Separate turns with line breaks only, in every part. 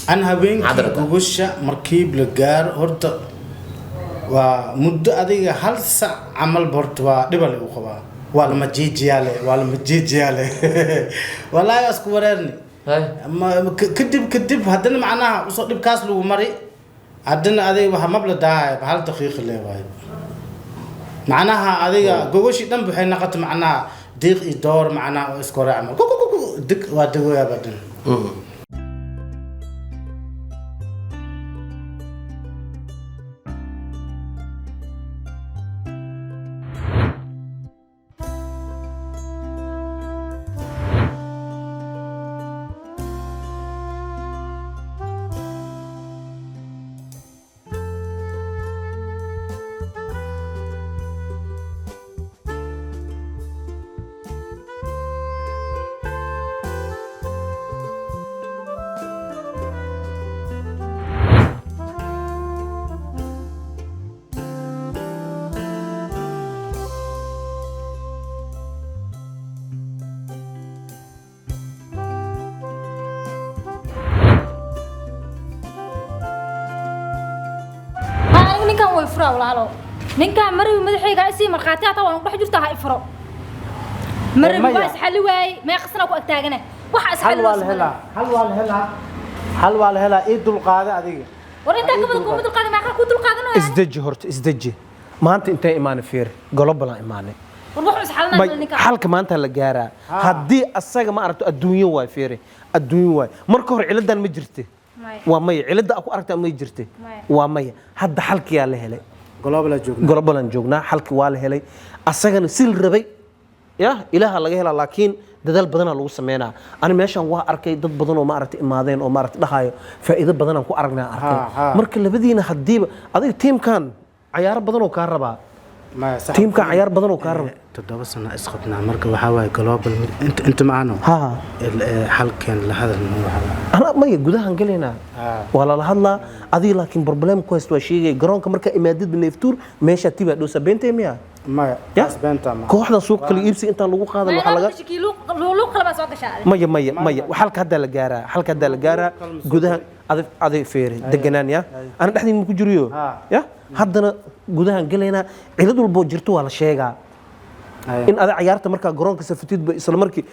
أنا هبين كوجوشة مركب لجار هرت ومدة أديك هل ساعة عمل برتوا دبل وخبا ولا مجيجي عليه ولا يسكورني ما كدب هدنا معناها وصل بكاس لو مري هدنا أديك وحمبل داعي بحال دقيق اللي واي معناها أديك كوجوشة دم بحين نقط معناها ديق يدور معناها اسكور عمل دك وادقو يا بدن
ويفرا ولا لا نينكا مري مدخيغا سي marxaati ata waan wax jirta ha ifro marri waa isxali waay ma qasna ku agtaagana waxa isxali
hal wal hela ii dul qaada adiga
war inta ka badan dul qaada ma ka ku dul qaadano
isdaji horta isdaji maanta intee imaan fiir global imaan
war wax isxalna ninka
halka maanta la gaaraa hadii asaga ma aragto adduunyo waay fiir adduunyo waay marka hor ciladan ma jirtay waa may cilada ku aragtaa ma jirtay waa may hadda xalkiya la helay global joognaa xalki waa la helay asagana sil rabay ya ilaaha laga helaa laakiin dadaal badan lagu sameeyna ani meeshan waa arkay dad badan oo ma aragtay imaadeen oo ma aragtay dhahayo faa'iido badan aan ku aragnaa arkay marka labadiina hadiiba adiga teamkan ciyaar badan oo ka rabaa teamkan ciyaar badan oo ka rabaa
تدرس أنا أسقطنا مركب وحواي جلوبال أنت معنا حلقين لهذا الموضوع
أنا ما يجودها هنقلنا ولا لهلا أذي لكن بروبلم كويس وشيء جرون كمركب إمادات بالنفتور ماشى تبع دوسة بنتي ميا
ما يا بنتها
كوحدة سوق كل يبسي أنت لوق هذا
الحلقة لوق خلا بس واقع شعري
ما وحلقة هذا الجارة حلقة هذا الجارة جودها أذي فيري دجنان يا أنا دحين مكجريو يا حدنا جودها هنقلنا عيلة البوجرتو على شيء إن هذا عيارته مركا جرونك سفتيد بإسلام مركي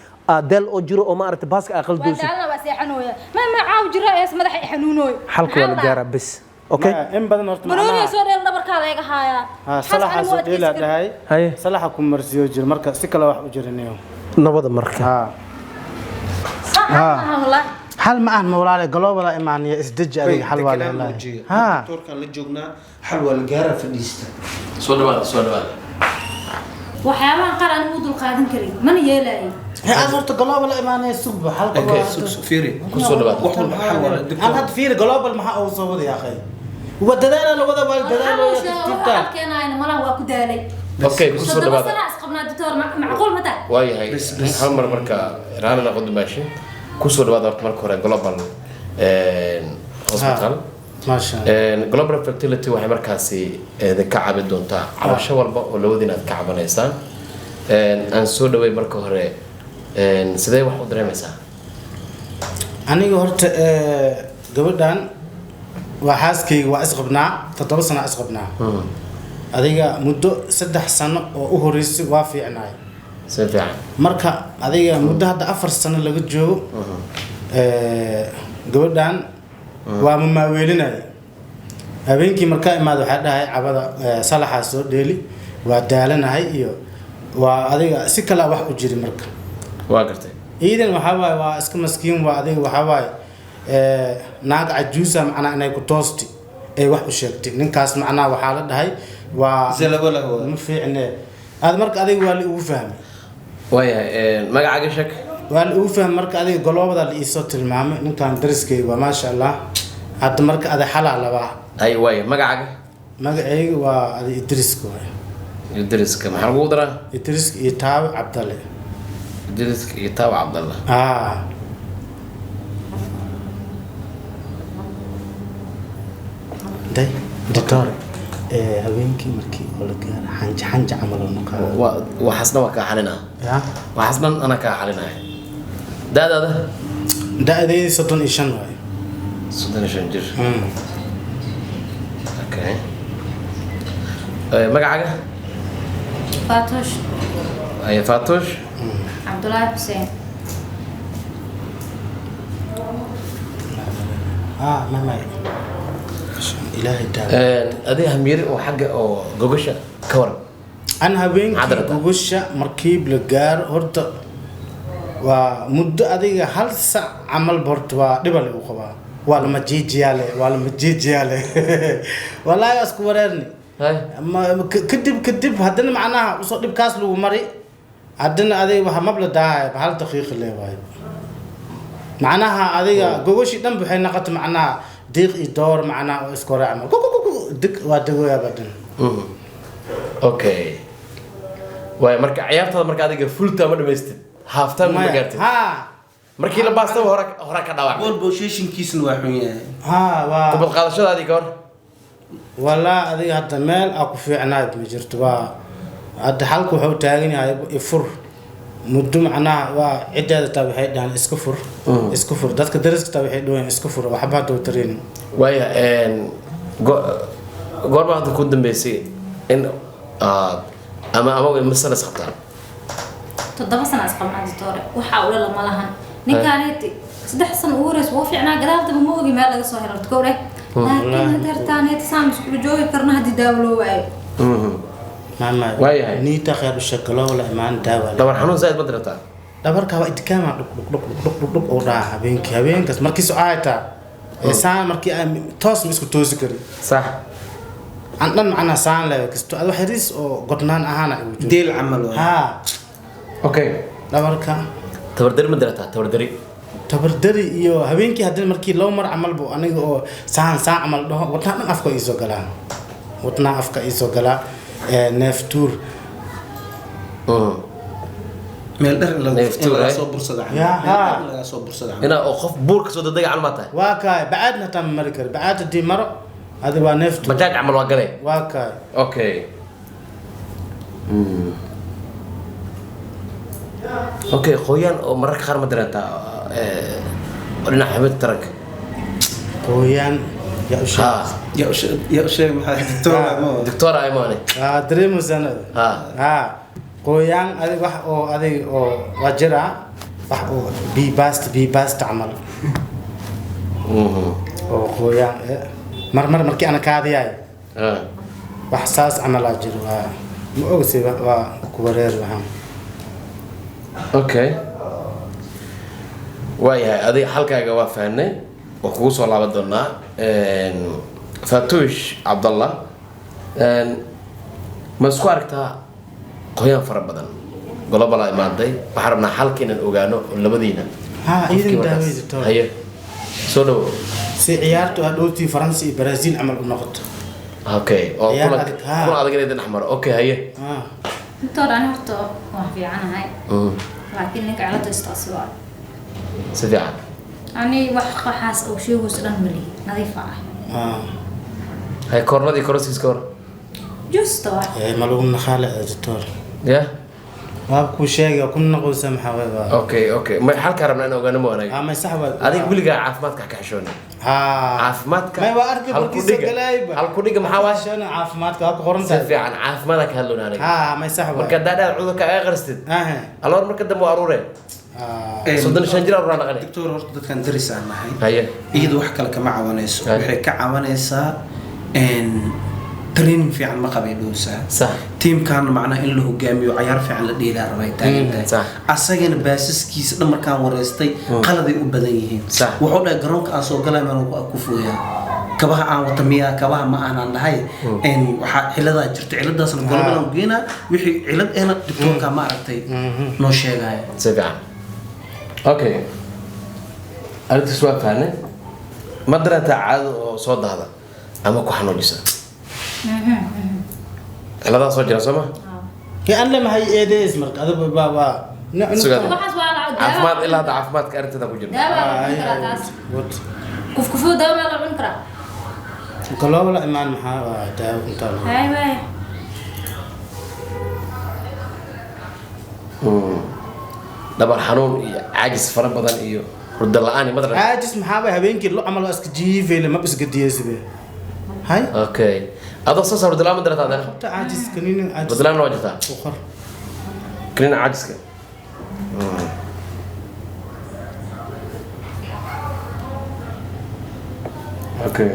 دال أو جرو أو ما أردت باسك أقل دوسي
بدالنا بس يحنويا ما عاو جرا اسم ده يحنونوي
حلقة ولا جارة بس أوكي
إن بدنا نرتب
منوني صور يلا بركة هذا هايا
صلاح سوديلا ده هاي صلاحكم مرسيو جر مركا سكلا واحد جرنيو
نبض مركا
والله
حل معه مولانا جلوبال إيمانية إسدج عليه حل ولا
دكتور كان لجوجنا حل ولا جارة في الليست
سؤال
وحيوان قرن مود القادم كريم من يلاقي
أنا صرت جلوبال إيمانية سب حلقة
فيري كل صدق
أنا هاد فيري جلوبال ما أوصل يا أخي وددنا لو وده والددنا لو
يكتب كنا أنا ما له وكدالي
أوكي كل صدق
بس أنا أسقبنا دكتور معقول متى
واي هاي هم مركا رانا ناخد ماشي كل صدق هذا مركا جلوبال هوسبيتال
ما شاء الله
global fertility waxay markaasi ka caabin doontaa cabasho walba oo labadiina ka cabanaysan aan soo dhaweey marka hore sidee wax u dareemaysaa
aniga horta gabadhan waa xaaskayga waa isqabnaa 7 sano isqabnaa adiga muddo 3 sano oo u horeysay waa fiicnaay
si fiican
marka adiga muddo hadda 4 sano laga joogo gabadhan waa ma weelinay habeenkii markaa imaad waxa dhahay cabada salaxa soo dheeli waa daalanahay iyo waa adiga si kala wax u jiri marka
waa gartay
iidan waxa waay waa iska maskiin waa adiga waxa waay naag cajuusa macna inay ku toosti ay wax u sheegtay ninkaas macna waxa la dhahay waa ma fiicne aad marka adiga waa la ugu fahmay
waayahay magacaaga shak
waa la ugu fahmay marka adiga goloobada la isoo tilmaamay ninkan dariskayga waa ma sha Allah hadda marka ada xalaa laba
ay waay magacaaga
waa adi Idriska waay
Idriska maxaa lagu daraa
Idriska iyo Taaw Cabdalle
Idriska iyo Taaw Cabdalle
day doctor habeenkii markii oo la gaar xanja camal oo noqon
waxasna waa ka xalina waxasna ana ka xalinay daadada
35 waay
soddon iyo shan jir okay magacaaga
فاتوش
ay faatush
عبد الله حسين
ما إلهي تعالى
adiga hamiiri oo xagga oo gogasha ka waran
أنا هبين
عذرة.
كوجشة مركب لجار هرت ومدة أديك هل ساعة عمل برت ودبل وخبا ولا ما جيجياله والله أسكورني
hay
ما كدب هدنا معناها وصل بكاس لو مري هدنا أديك وهم مبلغ ده بحال دقيق اللي وايد معناها أديك كوجشة دم بحين نقط معناها ديق يدور معناها أسكور عمل دك ودقوا يا بدن
okay way marka ciyaartada marka adiga full time dhameystid half time ma gaartid
ها
markii la baastay hore ka dhawaaq
ball position kiisna waa xun yahay
ها
kubad qaadashadaadii ka hor
والله هذه هذا مال أكو في عناد مجرد هذا حلقه هو تاجني هاي يفر مدة معناه وعدة تبعي يعني اسكفر ده كدرس تبعي دوين اسكفر وحبها دوترين
waya goorma hadda ku dambeysay in ama way masala saqtaan
تضرب سنة أسقط دكتور وحاول لما لهن نكانت صدق سنة ورس وفعنا قرابة بموجي ما لقى صهر تقوله لكن هدرتان تسامس كل جوي كرنا هدي داولو واي
ماما
واي
نيتا خير الشكل ولا ما نداول
dabar xanuun zaid ma dareetaa
dabarka waa idkaama dhuk oo dhaa habeenkaas markii su'aayta saan markii ay toos isku toosi kari
sax
aan dhan macna saan leh kasto wax yariis oo godnaan ahaana ay wujud
deel camal waa
ha
okay
dabarka
tabardari ma dareetaa
tabardari iyo habeenkii hadii markii loo mar amal buu aniga oo saan amal dhaho wadna afka iso galaa neef tuur
meel dhar
Neeftuur,
laga
eh?
soo bursada
Ya, ha.
laga soo bursada
ina oo qof buur ka soo dadaga calma tahay
waa kaay bacaadna taa mari kari bacaad hadii maro hadi waa neef tuur
bajaaj camal waa galee
waa kaay
okay okay qoyaan oo mararka qaar ma dareetaa dhinaca xubinta taranka
qoyaan yaa u sheeg
ya sheeg maxaa doctor ama
doctor aymaane
dareemaysan
ha
qoyaan adig wax oo adig oo wajira wax oo biibast camal oo qoyaan markii ana kaadiyay wax saas camal aa jiro waa ma ogsi waa ku wareer waxaan
okay waayahay adiga halkaaga waa fahnay oo kugu soo laaban doonaa Fatush Abdallah ma isku aragtaa qoyaan fara badan global ay maaday waxaan rabnaa halkeenan ogaano labadiina
ha idin daawaydo to
haye soo dhawo
si ciyaartu hadhowtii Faransi iyo Brazil camal u noqoto
okay oo
Ciyaar
kula
adag, ha.
kula adag inay xamar okay haye
دكتور أنا هرتو وحبي عنها هاي لكن إنك على تستأصل
si fiican
أنا وحاس أو شيء وسلام ملي نظيفة
hay kornadii korosiiska hor
جوست واحد
ma lagu naqaale doctor
ya
waa ku sheegay kunna qoysa maxaa
okay ma halka rabnaa in ogaano ma wanaag
ma sax waa
adiga wiligaa caafimaadka ka xishoon caafimaadka
ما وارك بركيسة قلايبة
هل كوديga maxaa waa
عشان عافماتك أكو قرن
si fiican caafimaadka ka hadloona aniga
ما يسحب
marka daadada cudurka ay qarstid alors marka dambe waa aruure soddon shan jir aruura dhaqanay
doctor horta dadkan daris aan nahay
haye
iyadu wax kale kama cawanayso
Haye.
waxay ka cawanaysaa training fiican ma qabay dhowsaa
sax
tiimkan macnaha in la hogaamiyo cayaar fiican la dheelaa rabay taageerta
sax.
asagana baasaskiisa dhan markaan wareystay qaladay u badan yihiin
Sax.
wuxuu dhahay garoonka aan soo galay maan ku fooyaa kabaha aan wata miyaa kabaha ma aanan dhahay waxaa ciladaa jirta ciladaasna golabadan geena wixii cilad eena doctorka ma aragtay noo sheegaya
si fiican okay arrintaas waa fahnay ma dareetaa caado oo soo daada ama ku xanuujisa ciladaa soo jira soo ma
كأن لما هي إيديس مرك هذا بابا
سجاد.
waxaas waa la
caafimaad ilaa hadda caafimaadka arrintada ku jirta
daawa la cuni karaa taas kufkufu daawa la cuni karaa
قالوا لا إيمان محا داو أنت
hay waay
dhabar xanuun iyo caajis fara badan iyo hurda la'aan ma daran
caajis maxaa bay habeenkii lo camal waa iska jiifeyle ma is gadiyeysibe hay
okay adoo soo hurda la'aan ma daran taadana
qabta caajis kaniinin caajis
hurda la'aan waa jirtaa
u qor
kaniin caajiska okay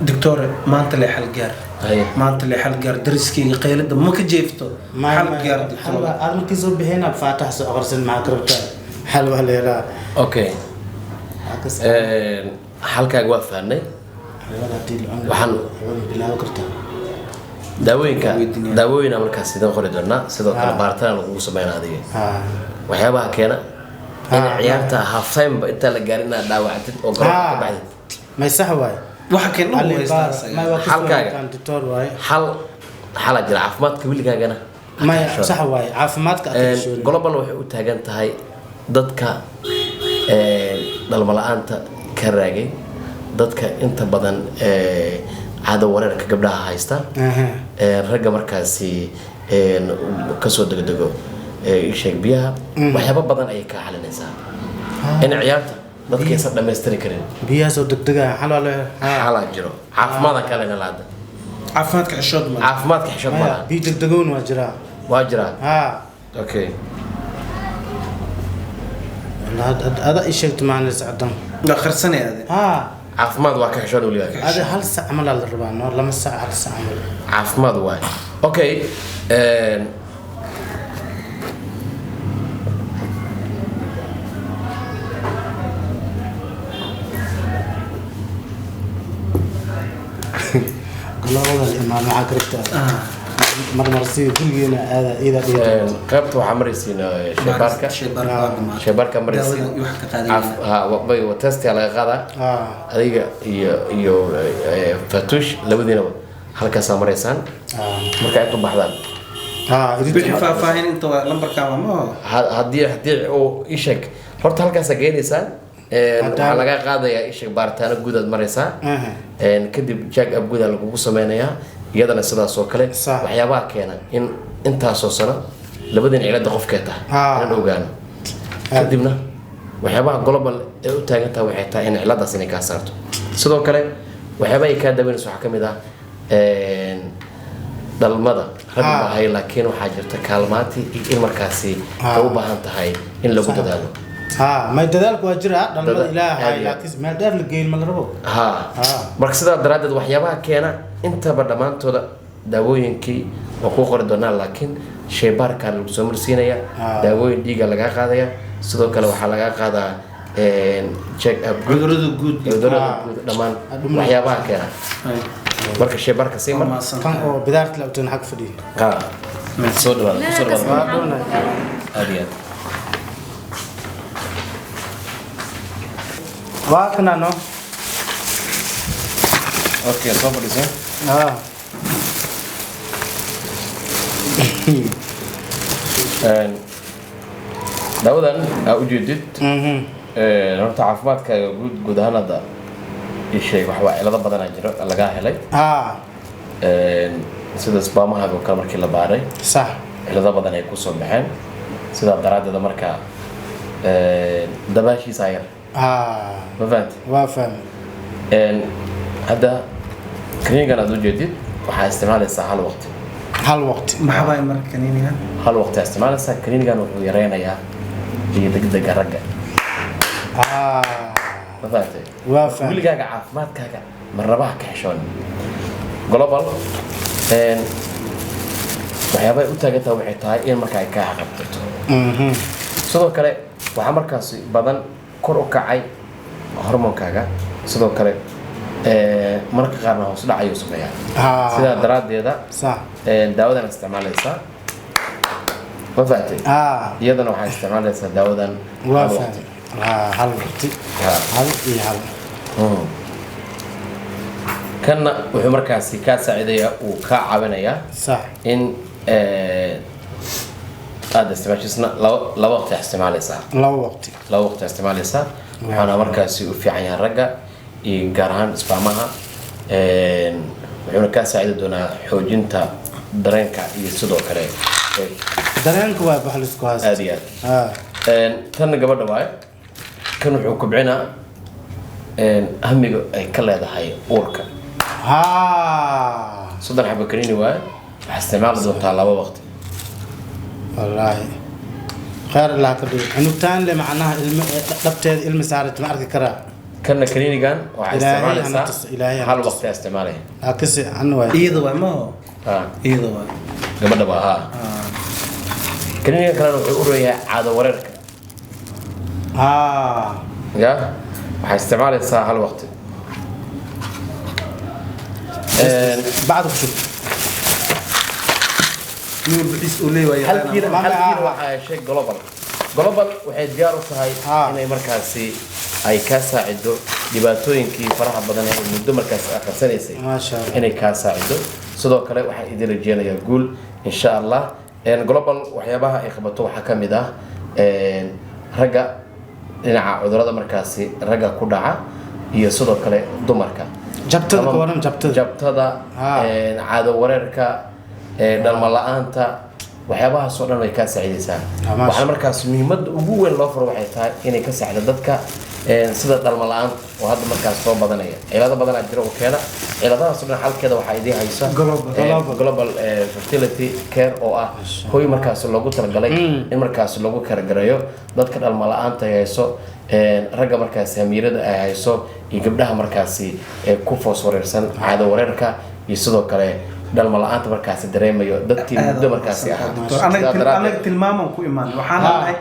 دكتور ما انت اللي حل جار
هاي
ما انت اللي حل جار درسكي قيلد ما كجيفته حل جار دكتور
aad markii soo bixina faatax soo aqrsan ma karabta xalwa leela
okay halkaaga waa fahnay waxaan
bilaaw kartaa
daawooyinka markaas sidoo qori doonaa sidoo kale baaritaan lagu sameeyay adiga waxyaabaha keena in ciyaarta half time inta la gaarin aad dhaawactid oo garoonka ka baxdid
ma sax waay
waxa keen loo weystaas
halkaaga doctor waay
hal jira caafimaadka wiilkaagana
ma sax waay caafimaadka
global waxay u taagan tahay dadka dhalmo la'aanta ka raagay dadka inta badan caado wareerka gabdhaha haysta ragga markaasi ka soo degdego sheeg biyaha waxyaabo badan ay ka xalinaysaa in ciyaarta dadka aysan dhammaystiri karin
biyaha soo degdega
xala jiro caafimaadka kalena laada
caafimaadka xishood
ma
biyo degdegoon waa jiraa
okay
هذا إيش تمانع سعدان
لا خرسني هذا
عافماد واك حشود ولي
هذا هل ساعة عمل على الربان ولا لما ساعة هل ساعة عمل
عافماد واي اوكي
الله والله الإمام معك ركتة مرسي كلنا هذا إذا
قبت وعمرسينا شباركا مرسي بي وتستي على غدا هذيك يو فتوش لودينا halka samaraysan marka ay ku baxdaan
faafahin inta lambar ka ma
hadii oo ishak horta halkaas geynaysan waxa laga qaadayaa ishak baartaana guud aad maraysaa kadib check up guud lagu sameeyaa iyadana sidaas oo kale waxyaabaha keena in intaas oo sano labadeen cilada qofkeeda aan ogaano kadibna waxyaabaha global ee u taagan tahay waxay tahay in ciladaas inay ka saarto sidoo kale waxyaabaha ay ka dabaynayso waxa kamid ah dalmada rag bahay laakiin waxaa jirta kaalmaati in markaasi u baahan tahay in lagu dadaalo
ما يدلك واجرها دلما إلهي لكن ما دار لقين ما لربو
marka sidaa daraaddeed waxyaabaha keena intaba dhammaantooda daawooyinkii waa ku qori doonaa laakiin shaybaarka lagu soo marsiinaya daawooyin dhiiga laga qaadaya sidoo kale waxaa laga qaadaa check up
cudurada guud
dhammaan waxyaabaha keena marka shaybaarka sii mar
kan oo bidaarta la ogtaan xaq fadhiyo
soo dhawaada aad
واقنا نو
اوكي صبر زين داودان اوجدت horta caafimaadkaaga guud ahaan hadda ii sheeg waxba cilado badan aa jiro laga helay sida isbaamaha oo kale markii la baaray
صح
cilado badan ay ku soo baxeen sida daraadada marka dabaashiisa ayar ما فهمت
وافهم
هذا كرينيغان ادو جديد waxaa isticmaalaysaa hal waqti
ma xabay marka kaniiniga
hal waqti isticmaalaysaa kaniinigan wuxuu yareynayaa degdega ragga ma fahamtay
وافهم
wiilkaaga caafimaadkaaga marnabaha ka xishoon global waxyaabay u taagantaa waxay tahay in marka ay ka caqabto sidoo kale waxaa markaasi badan kor u kacay hormoonkaaga sidoo kale marka qaarna hoos dhacayo sameeyaa sida daraadeeda
صح
daawadan isticmaalaysaa ma fahamtay iyadana waxaa isticmaalaysaa daawadan
وافهم هل وقتي هل إيه هل
kanna wuxuu markaasi kaa saacidayaa uu kaa caawinayaa
صح
in aad isticmaashisna laba waqti isticmaalaysaa
لو وقتي
laba waqti isticmaalaysaa waxaana markaasi u fiican yahay ragga iyo gaar ahaan isbaamaha wuxuuna kaa saacidi doonaa xoojinta dareenka iyo sidoo kale
dareenka waa bax lisku haysta
aad iyo aad tan gabadha waaye kan wuxuu kobcinaa hamiga ay ka leedahay uurka
ha
3 xabo kaniini waaye waxaa isticmaali doontaa 2 waqti
wallaahi khayr allah ka dhigo cunugtaan le macnaha ilmo dhabteeda ilmi saarat ma arki karaa
كنا كلينيجان
إلهي
وعايز هل وقت استعماله
كسي عنه واي
iyada waa ma ho iyada waa
قبل ده ها كلينيجان كانوا يقولوا يا عاد وررك يا وحيستعمله الساعة هل وقت
بعد شو
nuur bixis uu leeyahay
هل كيلو شيء جلوبال waxay diyaar u tahay inay markaasi ay ka saacido dhibaatooyinkii faraha badan ee muddo markaas akhrisaneysay inay ka saacido sidoo kale waxa idin rajeenayaa guul insha Allah global waxyaabaha ay qabato waxa kamid ah ragga dhinaca cudurrada markaasi ragga ku dhaca iyo sidoo kale dumarka jabtada caado wareerka dhalmo la'aanta waxyaabaha soo dhan way ka saacidaysaa waxa markaas muhiimada ugu weyn loo furo waxay tahay inay ka saacido dadka sida dhalmo la'aan oo hadda markaas soo badanaya cilado badan jira oo keena ciladahaas oo dhan xalkeeda waxa ay haysa global fertility care oo ah hooy markaas loogu talagalay in markaas lagu karagareeyo dadka dhalmo la'aanta hayso ragga markaas hamiirada ay hayso iyo gabdhaha markaas ku foos wareersan caado wareerka iyo sidoo kale dhalmo la'aanta markaas dareemayo dadkii muddo markaas
anaga tilmaaman ku imaan waxaan nahay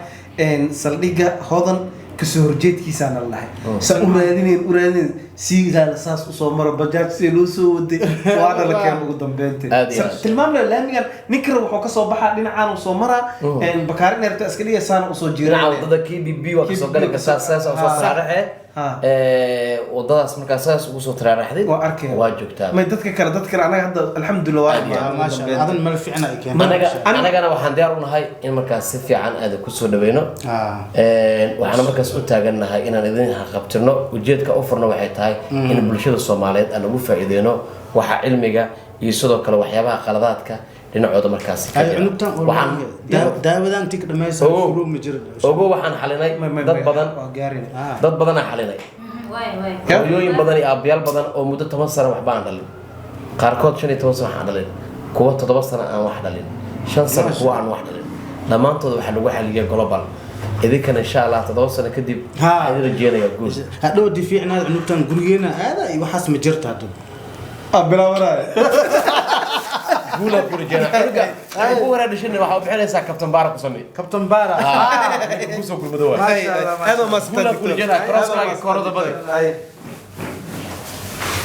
saldhiga hodan kasoo horjeedkiisaan lahay sa uraadineen siigaala saas u soo maro bajaaj si loo soo waday waana la keen ugu dambeyntii tilmaamna laamigan ninkar wuxuu ka soo baxaa dhinacaan uu soo maraa bakaarin eerta iska dhigaysaana u soo jiraa
wadada KDB waa ka soo galay ka saas oo soo saaracay wadadaas markaas saas ugu soo taraaraxday
waa arkay
waa joogtaa
ma dadka kale anaga hadda alxamdulillah waa
ma sha Allah adan mal fiicna ay keenay
anagana waxaan diyaar u nahay in markaas si fiican aad ku soo dhaweeyno waxaan markaas u taaganahay inaan idin qabtirno ujeedka u furno waxay tahay in bulshada Soomaaliyeed aan ugu faa'iideeno waxa cilmiga iyo sidoo kale waxyaabaha qaladaadka dhinacooda markaas
waxaan daawadan tig dhamaysan furu ma jiro
ogo waxaan xalinay dad badan aan xalinay hooyooyin badan iyo aabayaal badan oo muddo 10 sano waxba aan dhalin qaarkood 15 sano waxaan dhalin kuwa 7 sano aan wax dhalin 5 sano kuwa aan wax dhalin dhamaantood waxa lagu xaliyay global idinkana insha Allah 7 sano kadib idin rajeenayaa guul
hadhow difiicnaa cunugtan gurigeena aada iyo waxaas ma jirto hadda
bilaawanaay
guula ku rajeenaa ugu waraadishina waxa bixinaysaa kabtan baara ku sameey
kabtan baara
ku soo kulmado waa
aad ma
guula ku rajeenaa cross-ka koorada baday